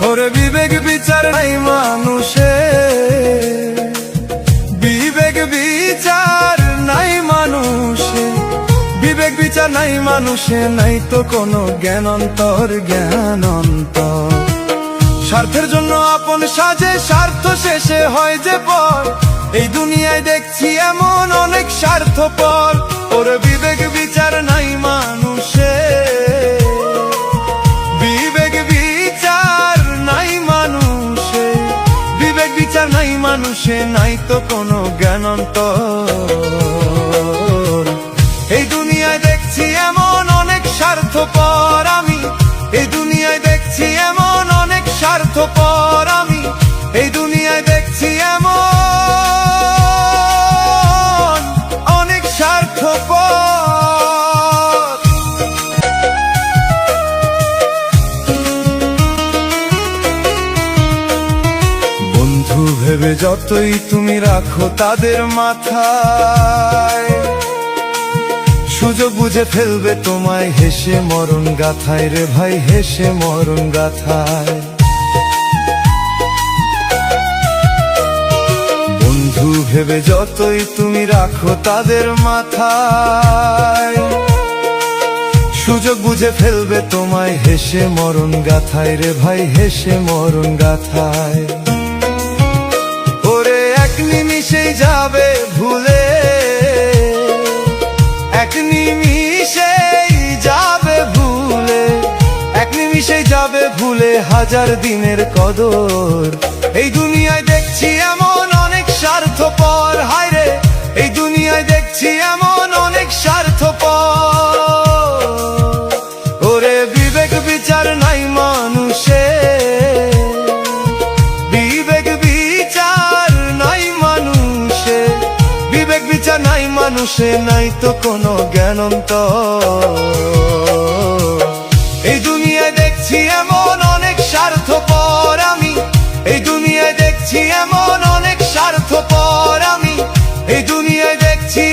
ওরে বিবেক বিচার নাই মানুষে, বিবেক বিচার নাই মানুষে, বিবেক বিচার নাই মানুষে, নাই তো কোনো জ্ঞান অন্তর, জ্ঞান অন্তর। স্বার্থের জন্য আপন সাজে, স্বার্থ শেষে হয় যে পর। এই দুনিয়ায় দেখছি এমন অনেক স্বার্থপর। ওরে বিবেক বিচার নাই মানুষে, বিবেক বিচার নাই মানুষে, বিবেক বিচার নাই মানুষে, নাই তো কোনো জ্ঞান অন্তর। এই দুনিয়ায় দেখছি এমন অনেক স্বার্থপর আমি, এই দুনিয়ায় দেখছি এমন অনেক স্বার্থপর আমি, এই দুনিয়ায় দেখছি এমন অনেক স্বার্থপর। বন্ধু ভেবে যতই তুমি রাখো তাদের মাথায়, সুযোগ বুঝে ফেলবে তোমায় হেসে মরণ গাথায় রে ভাই, হেসে মরণ গাথায়। বন্ধু ভেবে যতই তুমি রাখো তাদের মাথায়, সুযোগ বুঝে ফেলবে তোমায় হেসে মরণ গাথায় রে ভাই, হেসে মরণ গাথায়। ওরে এক নিমিষেই যাবে ভুলে, এক নিমিষেই যাবে ভুলে, এক নিমিষেই যাবে ভুলে হাজার দিনের কদর। এই দুনিয়ায় দেখছি এমন অনেক স্বার্থপর, হায় রে এই দুনিয়ায় দেখছি এমন অনেক স্বার্থপর। ওরে বিবেক বিচার নাই মানুষে, বিবেক বিচার নাই মানুষে, বিবেক বিচার নাই মানুষে, নাই তো কোনো জ্ঞান অন্তর। এই দুনিয়ায় দেখছি এমন অনেক স্বার্থপর আমি, এই দুনিয়ায় দেখছি এমন অনেক স্বার্থপর আমি, এই দুনিয়ায় দেখছি